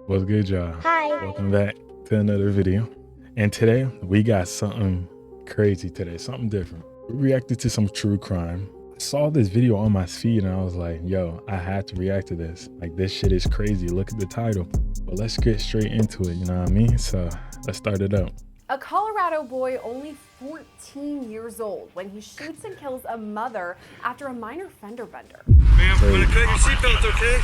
What's good, y'all? Hi. Welcome back to another video. And today we got something crazy today, something different. We reacted to some true crime. I saw this video on my feed and I was like, yo, I had to react to this. Like, this shit is crazy. Look at the title. But let's get straight into it, you know what I mean? So let's start it up. A Colorado boy only 14 years old when he shoots and kills a mother after a minor fender bender. Ma'am, I'm gonna cut your seatbelt, okay?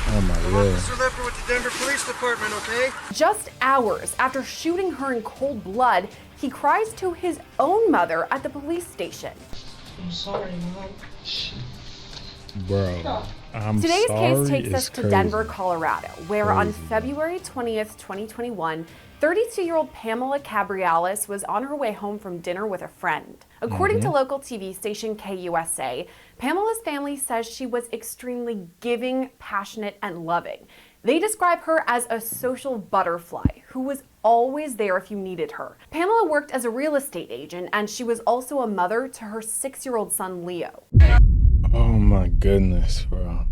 Oh my I'm lord. Officer Leper with the Denver Police Department, okay? Just hours after shooting her in cold blood, he cries to his own mother at the police station. I'm sorry, Mom. Bro, Today's case sorry takes is us to crazy. Denver, Colorado, where on Crazy, bro. February 20th, 2021, 32-year-old Pamela Cabriales was on her way home from dinner with a friend. According to local TV station KUSA, Pamela's family says she was extremely giving, passionate, and loving. They describe her as a social butterfly who was always there if you needed her. Pamela worked as a real estate agent, and she was also a mother to her 6-year-old son, Leo. Oh my goodness, bro.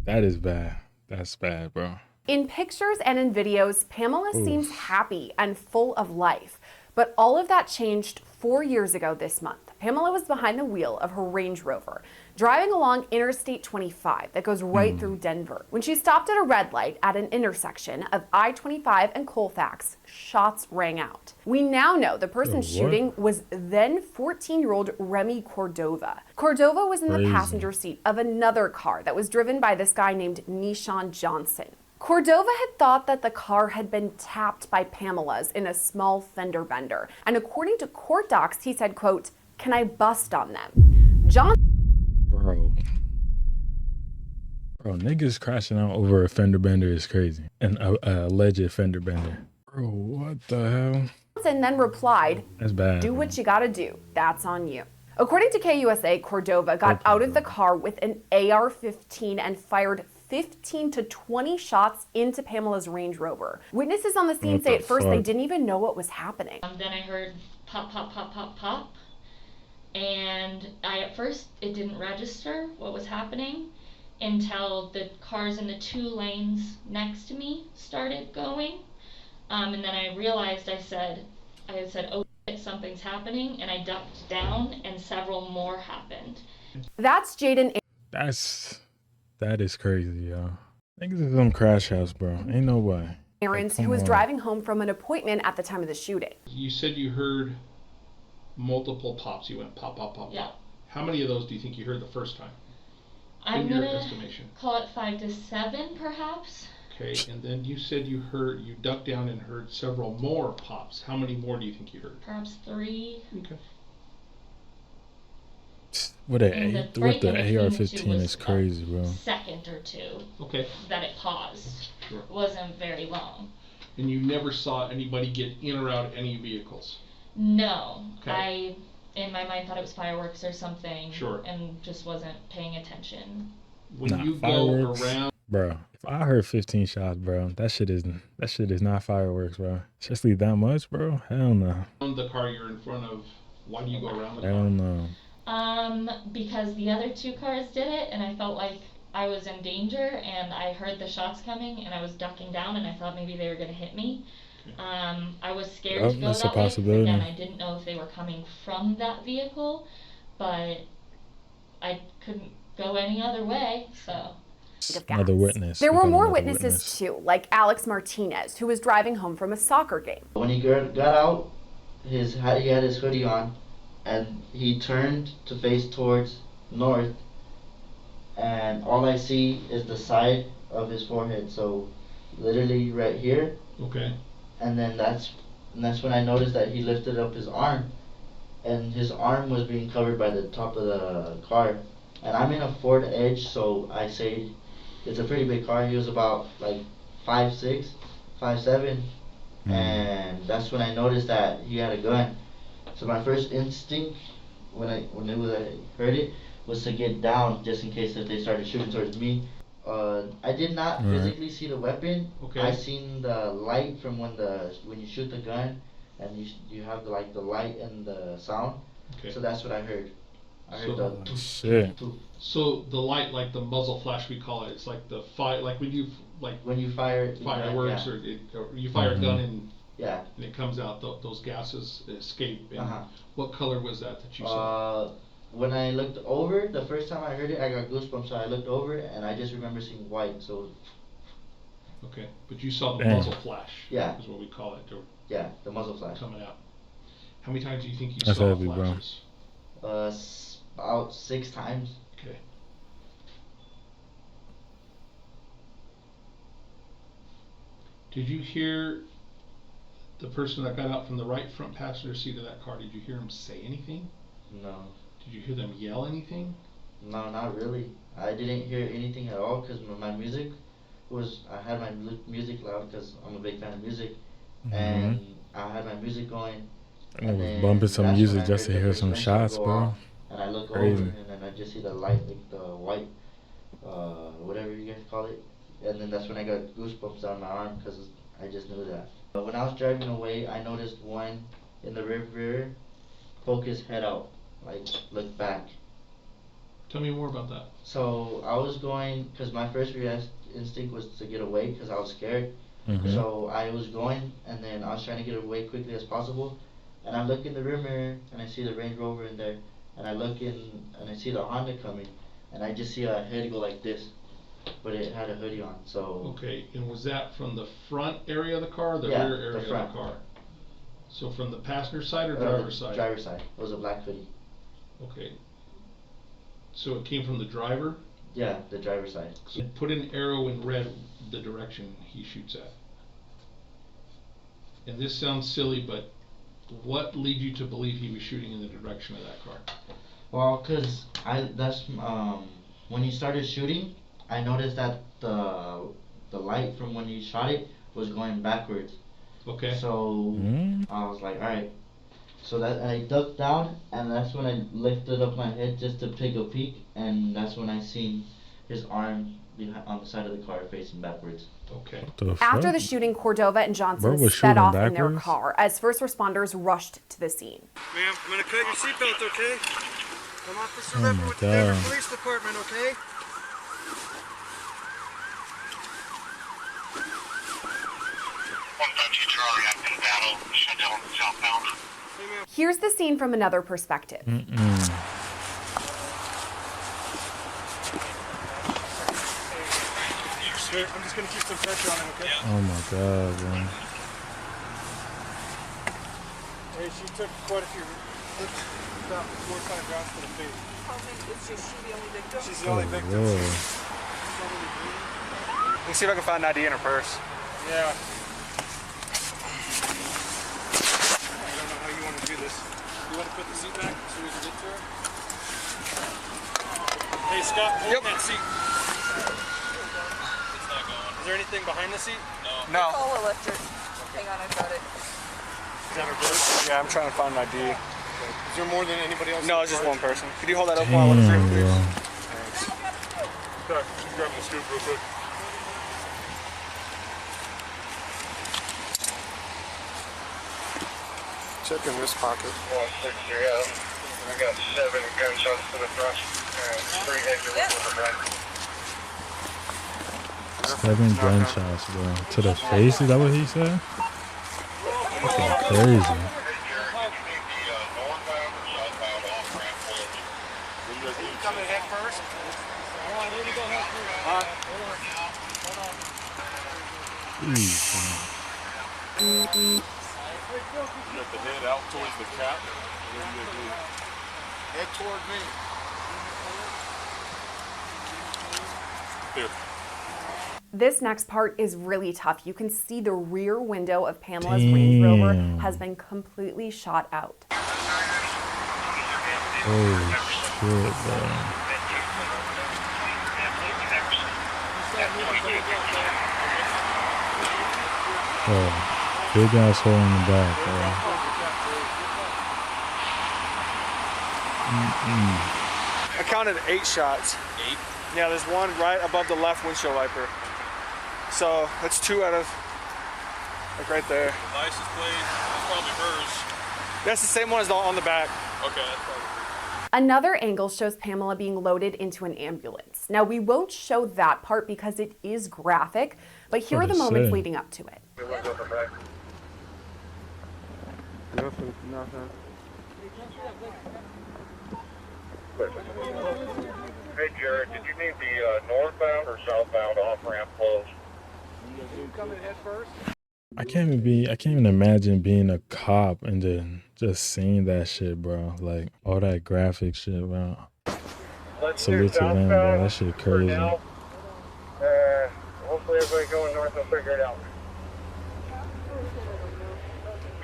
That is bad. That's bad, bro. In pictures and in videos, Pamela seems happy and full of life. But all of that changed 4 years ago this month. Pamela was behind the wheel of her Range Rover, driving along Interstate 25 that goes right through Denver. When she stopped at a red light at an intersection of I-25 and Colfax, shots rang out. We now know the person shooting was then 14-year-old Remy Cordova. Cordova was in the passenger seat of another car that was driven by this guy named Nishan Johnson. Cordova had thought that the car had been tapped by Pamela's in a small fender bender. And according to court docs, he said, quote, "Can I bust on them?" Bro, niggas crashing out over a fender bender is crazy. An alleged fender bender. Bro, what the hell? Johnson then replied, That's bad. "Do what you gotta do. That's on you." According to KUSA, Cordova got out of the car with an AR-15 and fired 15 to 20 shots into Pamela's Range Rover. Witnesses on the scene say at first they didn't even know what was happening. Then I heard pop, pop, pop, pop, pop. And at first, it didn't register what was happening until the cars in the 2 lanes next to me started going. And then I realized, I said, oh shit, something's happening. And I ducked down and several more happened. That's Jaden. That is crazy, y'all. Niggas is some crash house, bro. Ain't no way. Aarons, who was driving home from an appointment at the time of the shooting. You said you heard multiple pops. You went pop, pop, pop, Yeah. pop. How many of those do you think you heard the first time? I'm In your gonna estimation. call it 5 to 7, perhaps. Okay, and then you said you ducked down and heard several more pops. How many more do you think you heard? Perhaps 3. Okay. With the AR-15 is crazy, bro. Second or 2. Okay. That it paused. Sure. Wasn't very long. And you never saw anybody get in or out of any vehicles? No. Okay. I, in my mind, thought it was fireworks or something. Sure. And just wasn't paying attention. When Nah, you fireworks, go around, bro. If I heard 15 shots, bro, that shit is not fireworks, bro. Especially that much, bro. Hell no. the car you're in front of, why do you go around the car? Hell no. Because the other 2 cars did it, and I felt like I was in danger, and I heard the shots coming, and I was ducking down, and I thought maybe they were gonna hit me. I was scared to go That's a that way. possibility. Again, I didn't know if they were coming from that vehicle, but I couldn't go any other way, so. Another witness. There We were got more another witnesses witness. too, like Alex Martinez, who was driving home from a soccer game. When he got out, he had his hoodie on, and he turned to face towards north, and all I see is the side of his forehead, so literally right here. Okay. And then that's when I noticed that he lifted up his arm, and his arm was being covered by the top of the car. And I'm in a Ford Edge, so I say it's a pretty big car. He was about like 5'6", 5'7", and that's when I noticed that he had a gun. So my first instinct when I heard it was to get down just in case if they started shooting towards me. I did not physically see the weapon. Okay. I seen the light from when you shoot the gun, and you have the light and the sound. Okay. So that's what I heard. I heard So- the Shit. So the light, like the muzzle flash, we call it. It's like the like when you like when you fire fireworks, yeah. or you fire a gun and Yeah. and it comes out, those gases escape. And what color was that you saw? When I looked over, the first time I heard it, I got goosebumps, so I looked over, and I just remember seeing white, so... Okay, but you saw the Damn. muzzle flash. Yeah. Is what we call it. Yeah, the muzzle flash. Coming out. How many times do you think you That's saw heavy, flashes? About 6 times. Okay. Did you hear the person that got out from the right front passenger seat of that car? Did you hear him say anything? No. Did you hear them yell anything? No, not really. I didn't hear anything at all because my music was... I had my music loud because I'm a big fan of music. And I had my music going. And I was bumping some music just to hear some shots, bro. And I look Crazy. over and then I just see the light, like the white, whatever you guys call it. And then that's when I got goosebumps on my arm because I just knew that. But when I was driving away, I noticed one in the rear mirror poke his head out, like look back. Tell me more about that. So I was going, because my first instinct was to get away because I was scared. So I was going, and then I was trying to get away quickly as possible. And I look in the rear mirror, and I see the Range Rover in there. And I look in, and I see the Honda coming. And I just see a head go like this. But it had a hoodie on, so... Okay, and was that from the front area of the car or the rear area of the car? So from the passenger side or driver's side? Driver's side. It was a black hoodie. Okay. So it came from the driver? Yeah, the driver's side. So put an arrow in red the direction he shoots at. And this sounds silly, but what led you to believe he was shooting in the direction of that car? Well, cause when he started shooting, I noticed that the light from when he shot it was going backwards. Okay. So I was like, alright. So that I ducked down, and that's when I lifted up my head just to take a peek, and that's when I seen his arm behind, on the side of the car facing backwards. Okay. After the shooting, Cordova and Johnson sped off in their car as first responders rushed to the scene. Ma'am, I'm gonna cut your seatbelt, okay? I'm Officer Ripper with the Denver Police Department, okay? Here's the scene from another perspective. Here, I'm just gonna keep some pressure on him, okay? Oh my God, man. Hey, she took quite a few about 4 or 5 rounds to the face. Is she the only victim? She's the only victim. Let me see if I can find an ID in her purse. Yeah. I don't know how you want to do this. You want to put the seat back so we can get to her? Hey, Scott, hold that seat. Is there anything behind the seat? No. Call electric. Hang on, I've got it. Is that her purse? Yeah, I'm trying to find an ID. Is there more than anybody else? No, it's just one person. Could you hold that up while I look through, please? Bro. Thanks. Okay, you grab the scoop real quick. Check in this pocket. 160, yeah. I got 7 gunshots to the front and 3 exit with the back. 7 gunshots, bro. To the face? Is that what he said? Fucking crazy. Coming head first. Get the head out towards the cap. Head toward me. Here. This next part is really tough. You can see the rear window of Pamela's Range Rover has been completely shot out. Holy shit, bro. Oh, big ass hole in the back, bro. I counted 8 shots. 8? Yeah, there's one right above the left windshield wiper. So that's 2 out of, like right there. The license plate, that's probably hers. That's the same one as on the back. Okay, that's probably hers. Another angle shows Pamela being loaded into an ambulance. Now, we won't show that part because it is graphic, but here are the moments leading up to it. Nothing, nothing. Hey Jared, did you need the northbound or southbound off-ramp closed? You coming head first? I can't even imagine being a cop and then just seeing that shit, bro. Like all that graphic shit, bro. Let's Salute to them, bro. That shit for crazy. now. Hopefully everybody going north will figure it out.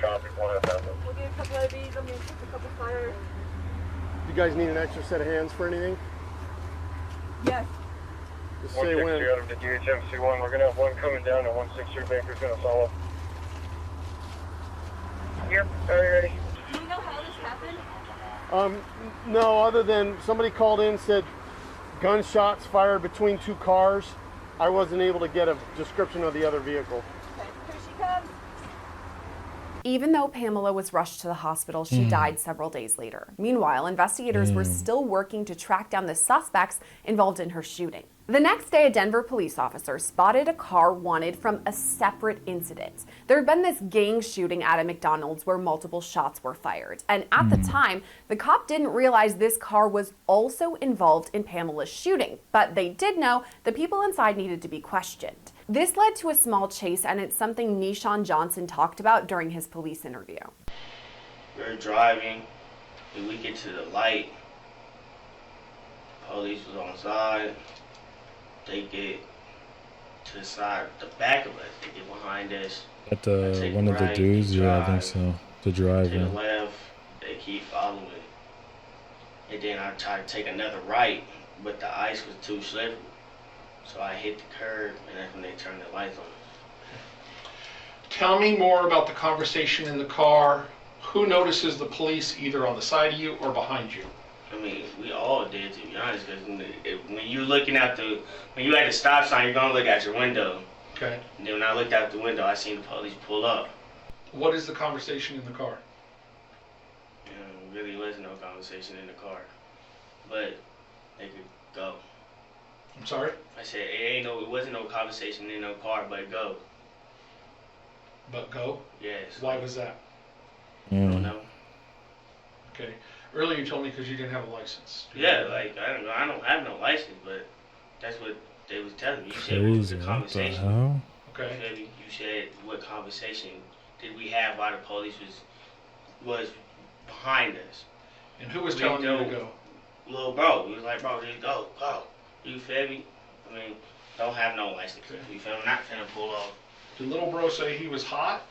Copy, 1FM. We'll get a couple of these. I'm going to take a couple fires. You guys need an extra set of hands for anything? Yes. Just say when. 160 out of the DHMC1. We're going to have one coming down and 163 Baker's going to follow. Yep, are you ready? Do we know how this happened? No, other than somebody called in and said gunshots fired between two cars. I wasn't able to get a description of the other vehicle. Okay, here she comes. Even though Pamela was rushed to the hospital, she died several days later. Meanwhile, investigators were still working to track down the suspects involved in her shooting. The next day, a Denver police officer spotted a car wanted from a separate incident. There had been this gang shooting at a McDonald's where multiple shots were fired. And at the time, the cop didn't realize this car was also involved in Pamela's shooting. But they did know the people inside needed to be questioned. This led to a small chase, and it's something Nishan Johnson talked about during his police interview. We're driving, and we get to the light. Police was on side. They get to the side, the back of us. They get behind us. At the one of the dudes, yeah, I think so. The driver. To the left, they keep following. And then I try to take another right, but the ice was too slippery. So I hit the curb, and that's when they turned the lights on. Tell me more about the conversation in the car. Who notices the police either on the side of you or behind you? I mean, we all did, to be honest, because when you're looking at when you at the stop sign, you're gonna look at your window. Okay. And then when I looked out the window, I seen the police pull up. What is the conversation in the car? Really wasn't no conversation in the car, but they could go. I'm sorry? I said it wasn't no conversation in no car, but go. But go? Yes. Why was that? I don't know. Okay. Earlier you told me because you didn't have a license. Yeah, like I don't have no license, but that's what they was telling me. You said what was the conversation? What the hell? Okay. You said what conversation did we have while the police was behind us? And who was telling you to go? Little bro. He was like, bro, just go. You feel me? I mean, don't have no license. Okay. You feel me? Not finna pull off. Did little bro say he was hot?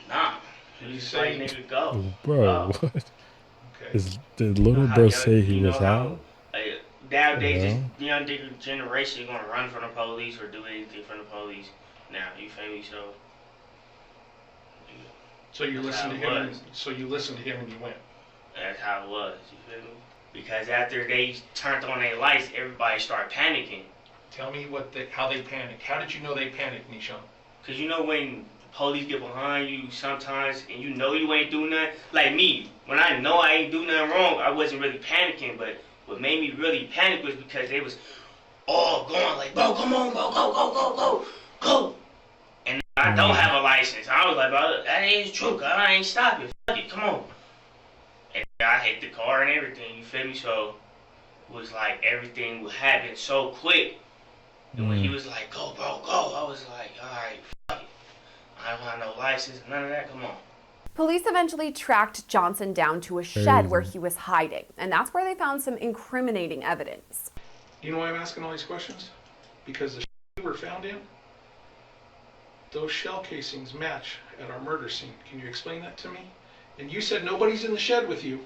Nah. Did he Just say like, nigga, go. Bro, Go. what? Okay. Did little bro say he was out? Like, nowadays, this young generation is gonna run from the police or do anything from the police. Now, you feel me? So you that's listened to how it him. was. So you listened to him and you went. That's how it was. You feel me? Because after they turned on their lights, everybody started panicking. Tell me how they panicked. How did you know they panicked, Nishan? Cause you know when the police get behind you sometimes, and you know you ain't do nothing. Like me, when I know I ain't do nothing wrong, I wasn't really panicking. But what made me really panic was because they was all going like, bro, come on, go. And I don't have a license. I was like, bro, that ain't true. I ain't stopping. Fuck it, come on. And I hit the car and everything. You feel me? So it was like everything happened so quick. And when he was like, go, bro, go, I was like, all right, fuck it. I don't have no license, none of that, come on. Police eventually tracked Johnson down to a shed where he was hiding, and that's where they found some incriminating evidence. You know why I'm asking all these questions? Because the we were found in, those shell casings match at our murder scene. Can you explain that to me? And you said nobody's in the shed with you.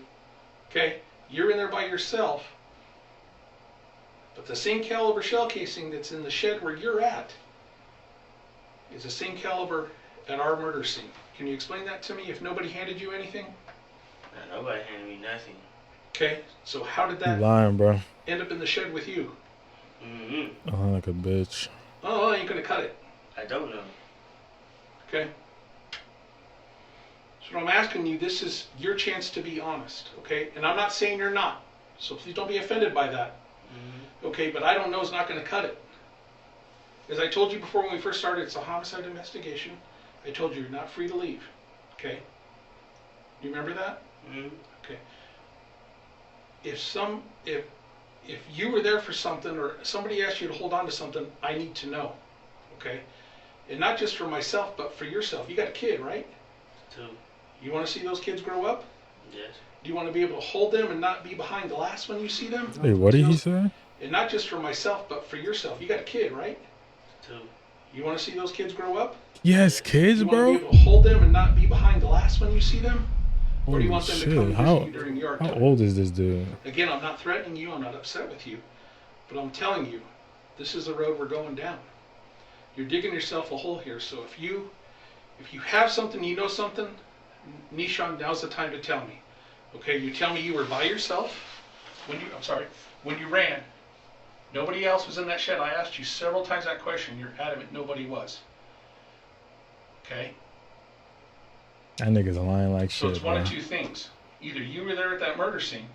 Okay? You're in there by yourself. But the same caliber shell casing that's in the shed where you're at is the same caliber at our murder scene. Can you explain that to me if nobody handed you anything? No, nobody handed me nothing. Okay, so how did that Lying, bro. end up in the shed with you? Oh, like a bitch. Oh, I ain't gonna cut it. I don't know. Okay. So I'm asking you, this is your chance to be honest, okay? And I'm not saying you're not, so please don't be offended by that. Okay, but I don't know is not going to cut it. As I told you before when we first started, it's a homicide investigation. I told you you're not free to leave, okay? You remember that? Okay. If you were there for something or somebody asked you to hold on to something, I need to know, okay? And not just for myself, but for yourself. You got a kid, right? 2. You want to see those kids grow up? Yes. Do you want to be able to hold them and not be behind glass when you see them? Wait, what did he say? And not just for myself, but for yourself. You got a kid, right? 2. You want to see those kids grow up? Yes, kids, You want bro. to be able to hold them and not be behind glass when you see them? Or do you Holy want them to shit! come and visit you during your How time? old is this dude? Again, I'm not threatening you. I'm not upset with you. But I'm telling you, this is the road we're going down. You're digging yourself a hole here. So if you have something, you know something, Nishan, now's the time to tell me. Okay, you tell me you were by yourself when you ran. Nobody else was in that shed. I asked you several times that question. You're adamant nobody was. Okay? That nigga's lying like So shit, it's one bro. of two things. Either you were there at that murder scene,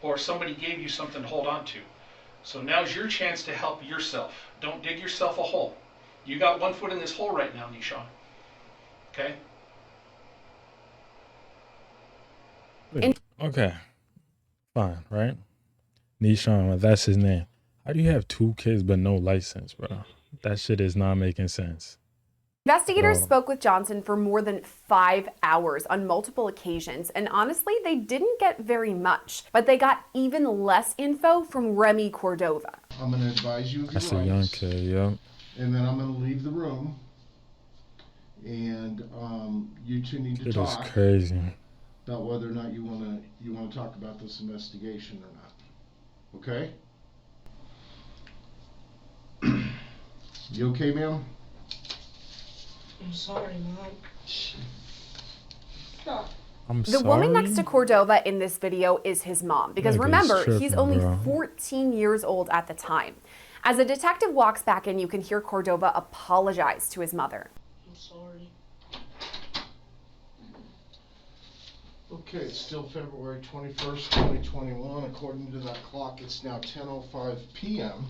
or somebody gave you something to hold on to. So now's your chance to help yourself. Don't dig yourself a hole. You got one foot in this hole right now, Nishan. Okay? Okay, fine, right? Nishan, that's his name. How do you have 2 kids but no license, bro? That shit is not making sense. Investigators spoke with Johnson for more than 5 hours on multiple occasions, and honestly, they didn't get very much. But they got even less info from Remy Cordova. I'm going to advise you of your That's rights. a young kid, yep. And then I'm going to leave the room, and you two need to talk. It is crazy. About whether or not you want to talk about this investigation or not. Okay? You okay, ma'am? I'm sorry, Mom. Stop. I'm the sorry? woman next to Cordova in this video is his mom, because remember, he's only bro. 14 years old at the time. As a detective walks back in, you can hear Cordova apologize to his mother. I'm sorry. Okay, it's still February 21st, 2021. According to that clock, it's now 10:05 p.m.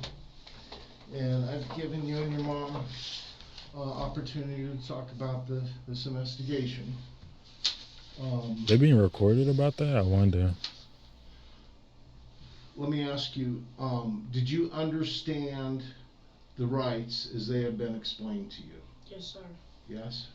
And I've given you and your mom opportunity to talk about this investigation. They're being recorded about that? I wonder. Let me ask you, did you understand the rights as they have been explained to you? Yes, sir. Yes?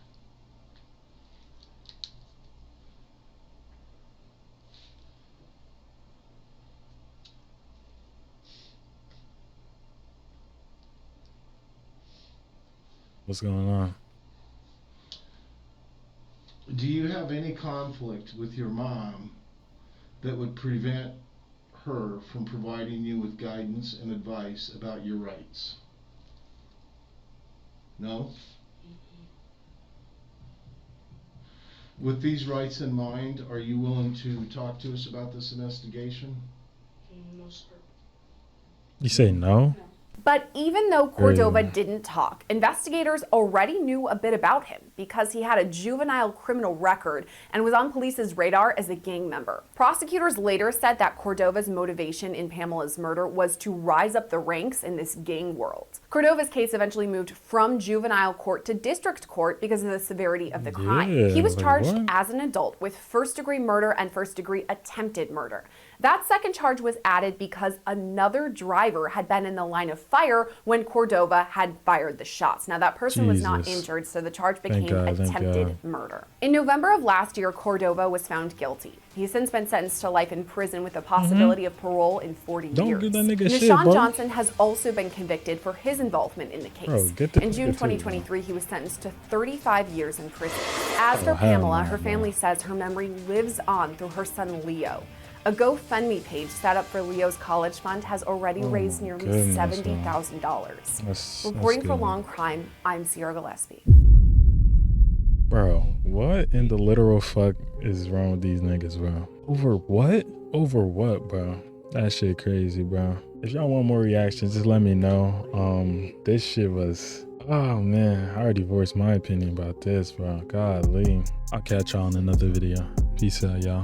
What's going on? Do you have any conflict with your mom that would prevent her from providing you with guidance and advice about your rights? No? With these rights in mind, are you willing to talk to us about this investigation? No, sir. You say no? But even though Cordova didn't talk, investigators already knew a bit about him because he had a juvenile criminal record and was on police's radar as a gang member. Prosecutors later said that Cordova's motivation in Pamela's murder was to rise up the ranks in this gang world. Cordova's case eventually moved from juvenile court to district court because of the severity of the crime. He was charged as an adult with first-degree murder and first-degree attempted murder. That second charge was added because another driver had been in the line of fire when Cordova had fired the shots. Now, that person was not injured, so the charge became attempted murder. In November of last year, Cordova was found guilty. He's since been sentenced to life in prison with the possibility of parole in 40 years. Don't give that nigga shit, Nishan bro. Johnson has also been convicted for his involvement in the case. In June 2023, he was sentenced to 35 years in prison. As for Pamela, her family says her memory lives on through her son Leo. A GoFundMe page set up for Leo's college fund has already raised nearly $70,000. Reporting for Long Crime, I'm Sierra Gillespie. Bro, what in the literal fuck is wrong with these niggas, bro? Over what? Over what, bro? That shit crazy, bro. If y'all want more reactions, just let me know. This shit was Oh man, I already voiced my opinion about this, bro. Golly. I'll catch y'all in another video. Peace out, y'all.